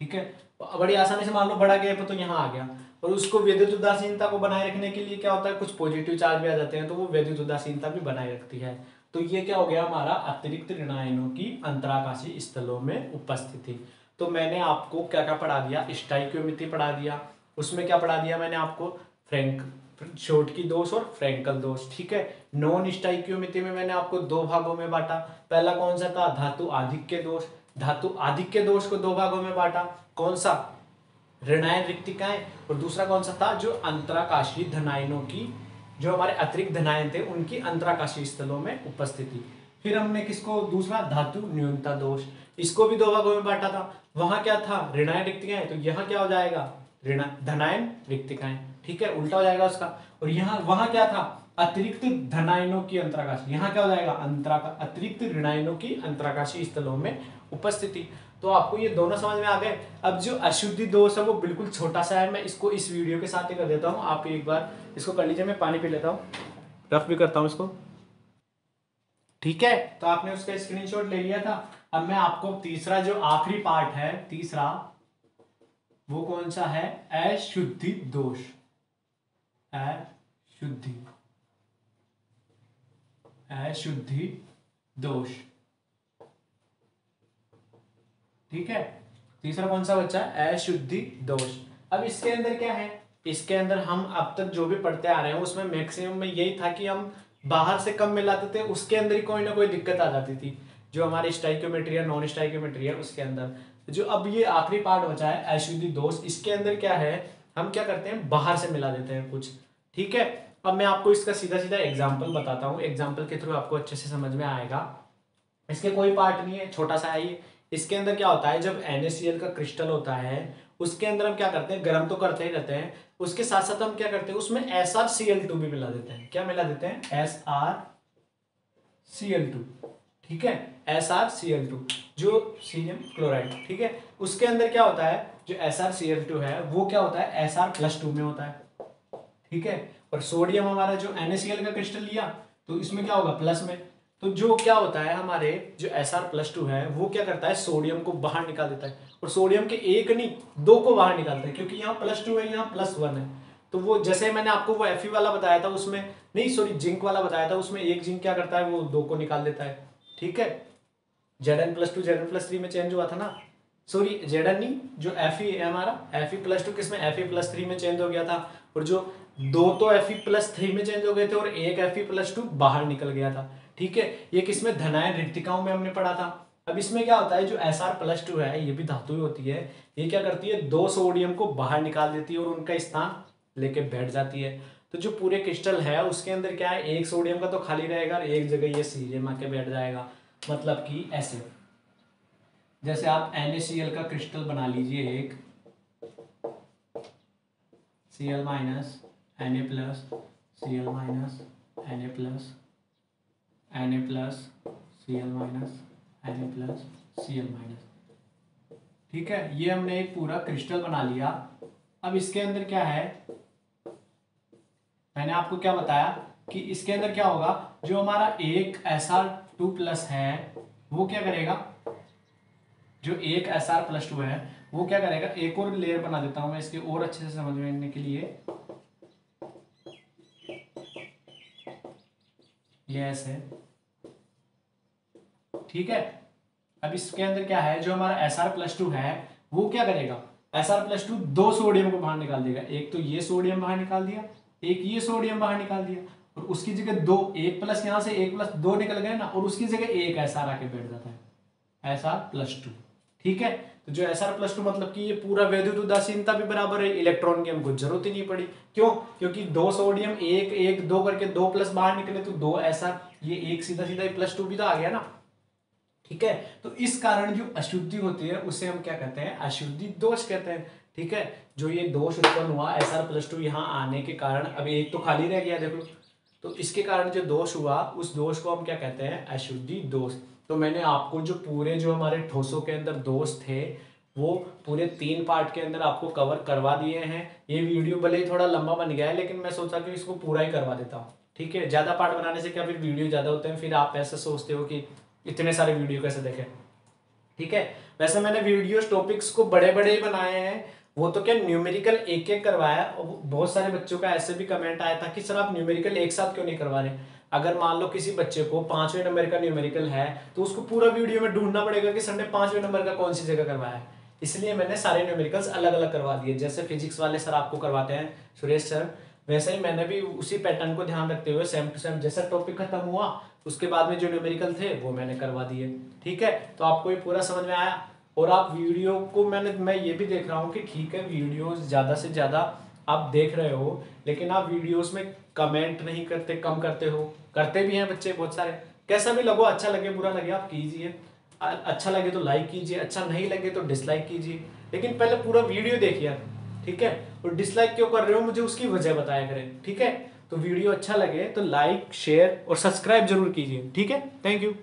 ठीक है, बड़ी आसानी से मान लो बड़ा गैप है तो यहाँ आ गया, और उसको विद्युत उदासीनता को बनाए रखने के लिए क्या होता है, कुछ पॉजिटिव चार्ज भी आ जाते हैं, तो वो विद्युत उदासीनता भी बनाए रखती है। तो ये क्या हो गया, हमारा अतिरिक्त ऋणायनों की अंतराकाशी स्थलों में उपस्थिति। तो मैंने आपको क्या क्या पढ़ा दिया, स्टाइक्योमिति पढ़ा दिया, उसमें क्या पढ़ा दिया मैंने आपको, फ्रैंक छोटकी दोष और फ्रैंकल दोष। ठीक है, नॉन स्टाइक्योमिति में मैंने आपको दो भागों में बांटा। पहला कौन सा था, धातु आधिक्य दोष। धातु आधिक्य दोष को दो भागों में बांटा, कौन सा, ऋणायन रिक्तिकाएं, और दूसरा कौन सा था, जो अंतराकाशी धनायनों की, जो हमारे अतिरिक्त धनायन थे उनकी अंतराकाशी स्थलों में उपस्थिति। फिर हमने किसको, दूसरा धातु न्यूनता दोष, इसको भी दो भागों में बांटा था। वहां क्या था, ऋणायन रिक्तिकाएं, तो यहाँ क्या हो जाएगा, ऋण धनायन रिक्तिकाएं। ठीक है, उल्टा हो जाएगा उसका। और यहाँ वहां क्या था, अतिरिक्त धनायनों की अंतराकाशी, यहाँ क्या हो जाएगा, अतिरिक्त ऋणायनों की अंतराकाशी स्थलों में उपस्थिति। तो आपको ये दोनों समझ में आ गए। अब जो अशुद्धि दोष है वो बिल्कुल छोटा सा है, मैं इसको इस वीडियो के साथ ही कर देता हूँ, आप एक बार इसको कर लीजिए। मैं पानी पी लेता हूँ, रफ भी करता हूँ इसको। ठीक है, तो आपने उसका स्क्रीनशॉट ले लिया था। अब मैं आपको तीसरा जो आखिरी पार्ट है, तीसरा वो कौन सा है? अशुद्धि दोष। अशुद्धि अशुद्धि दोष। ठीक है, तीसरा कौन सा बच्चा है? अशुद्धि दोष। अब इसके अंदर क्या है? इसके अंदर हम अब तक जो भी पढ़ते आ रहे हैं उसमें मैक्सिमम में यही था कि हम बाहर से कम मिलाते थे, उसके अंदर ही कोई ना कोई दिक्कत आ जाती थी, जो हमारी स्टाइकियोमेट्री है, नॉन स्टाइकियोमेट्री है, उसके अंदर। जो अब ये आखिरी पार्ट बचा है अशुद्धि दोष, इसके अंदर क्या है? हम क्या करते हैं? बाहर से मिला देते हैं कुछ। ठीक है, अब मैं आपको इसका सीधा सीधा एग्जाम्पल बताता हूँ, एग्जाम्पल के थ्रू आपको अच्छे से समझ में आएगा। इसके कोई पार्ट नहीं है, छोटा सा है ये। इसके अंदर क्या होता है? जब NaCl का क्रिस्टल होता है उसके अंदर हम क्या करते हैं? गर्म तो करते ही रहते हैं, उसके साथ साथ हम क्या करते हैं? उसमें SrCl2 भी मिला देते हैं। क्या मिला देते हैं? SrCl2। ठीक है, SrCl2 जो सीरियम क्लोराइड। ठीक है, उसके अंदर क्या होता है? जो SrCl2 है वो क्या होता है? Sr+2 में होता है। ठीक है, और सोडियम हमारा जो NaCl का क्रिस्टल लिया तो इसमें क्या होगा? प्लस में। तो जो क्या होता है हमारे जो Sr+2 है वो क्या करता है? सोडियम को बाहर निकाल देता है, और सोडियम के एक नहीं दो को बाहर निकालता है, क्योंकि यहाँ +2 है, यहाँ +1 है। तो वो जैसे मैंने आपको वो Fe वाला बताया था उसमें, नहीं सॉरी जिंक वाला बताया था, उसमें एक जिंक क्या करता है? वो दो को निकाल देता है। ठीक है, Zn+2 Zn+3 में चेंज हुआ था ना, सॉरी Zn नहीं, जो Fe है हमारा, Fe+2 किसमें? Fe+3 में चेंज हो गया था, और जो दो तो Fe+3 में चेंज हो गए थे और एक Fe+2 बाहर निकल गया था। ठीक है, ये किसमें? धनायन रिक्तिकाओं में हमने पढ़ा था। अब इसमें क्या होता है? जो Sr+2 है, ये भी धातु ही होती है, ये क्या करती है? दो सोडियम को बाहर निकाल देती है और उनका स्थान लेके बैठ जाती है। तो जो पूरे क्रिस्टल है उसके अंदर क्या है? एक सोडियम का तो खाली रहेगा और एक जगह ये सीरियम आके बैठ जाएगा। मतलब कि ऐसे, जैसे आप NaCl का क्रिस्टल बना लीजिए, एक Cl- Na+, Cl-, Na+, Na+, Cl-, Na+, Cl-। ठीक है, ये हमने एक पूरा क्रिस्टल बना लिया। अब इसके अंदर क्या है? मैंने आपको क्या बताया कि इसके अंदर क्या होगा? जो हमारा एक Sr2+ है वो क्या करेगा? जो एक Sr+2 है वो क्या करेगा? एक और लेयर बना देता हूं मैं इसके और अच्छे से समझने के लिए। ये ऐसे, ठीक है। अब इसके अंदर क्या है? जो हमारा Sr+2 है वो क्या करेगा? Sr+2 दो सोडियम को बाहर निकाल देगा, एक तो ये सोडियम बाहर निकाल दिया, एक ये सोडियम बाहर निकाल दिया, और उसकी जगह दो, एक प्लस यहां से एक प्लस दो निकल गए ना, और उसकी जगह एक Sr आके बैठ जाता है, Sr+2। ठीक है, तो जो Sr+2 मतलब कि ये पूरा वैद्युत उदासीनता भी बराबर है, इलेक्ट्रॉन की हमको जरूरत ही नहीं पड़ी। क्यों? क्योंकि दो सोडियम एक एक दो करके दो प्लस बाहर निकले, तो दो Sr, ये एक सीधा सीधा +2 भी तो आ गया ना। ठीक है, तो इस कारण जो अशुद्धि होती है उसे हम क्या कहते हैं? अशुद्धि दोष कहते हैं। ठीक है, जो ये दोष उत्पन्न हुआ Sr+2 यहाँ आने के कारण, अभी एक तो खाली रह गया देखो, तो इसके कारण जो दोष हुआ उस दोष को हम क्या कहते हैं? अशुद्धि दोष। तो मैंने आपको जो पूरे जो हमारे ठोसों के अंदर दोष थे वो पूरे 3 पार्ट के अंदर आपको कवर करवा दिए हैं। ये वीडियो भले ही थोड़ा लंबा बन गया है, लेकिन मैं सोचा कि इसको पूरा ही करवा देता हूँ। ठीक है, ज्यादा पार्ट बनाने से क्या, फिर वीडियो ज्यादा होते हैं, फिर आप ऐसा सोचते हो कि इतने सारे वीडियो कैसे देखें। ठीक है, वैसे मैंने वीडियोस टॉपिक्स को बड़े बड़े ही बनाए हैं, वो तो क्या न्यूमेरिकल एक एक करवाया। बहुत सारे बच्चों का ऐसे भी कमेंट आया था कि सर आप न्यूमेरिकल एक साथ क्यों नहीं करवा रहे? अगर मान लो किसी बच्चे को 5वें नंबर का न्यूमेरिकल है तो उसको पूरा वीडियो में ढूंढना पड़ेगा कि सर ने 5वें नंबर का कौन सी जगह करवाया है। इसलिए मैंने सारे न्यूमेरिकल्स अलग अलग करवा दिए। जैसे फिजिक्स वाले सर आपको करवाते हैं सुरेश सर, वैसे ही मैंने भी उसी पैटर्न को ध्यान रखते हुए सेम टू सेम जैसा टॉपिक खत्म हुआ उसके बाद में जो न्यूमेरिकल थे वो मैंने करवा दिए। ठीक है, तो आपको ये पूरा समझ में आया। और आप वीडियो को मैं ये भी देख रहा हूँ कि ठीक है वीडियोस ज़्यादा से ज़्यादा आप देख रहे हो, लेकिन आप वीडियोस में कमेंट नहीं करते, कम करते हो। करते भी हैं बच्चे बहुत सारे। कैसा भी लगो, अच्छा लगे बुरा लगे आप कीजिए, अच्छा लगे तो लाइक कीजिए, अच्छा नहीं लगे तो डिसलाइक कीजिए, लेकिन पहले पूरा वीडियो देखिए। ठीक है, और डिसलाइक क्यों कर रहे हो मुझे उसकी वजह बताया करें। ठीक है, तो वीडियो अच्छा लगे तो लाइक शेयर और सब्सक्राइब जरूर कीजिए। ठीक है, थैंक यू।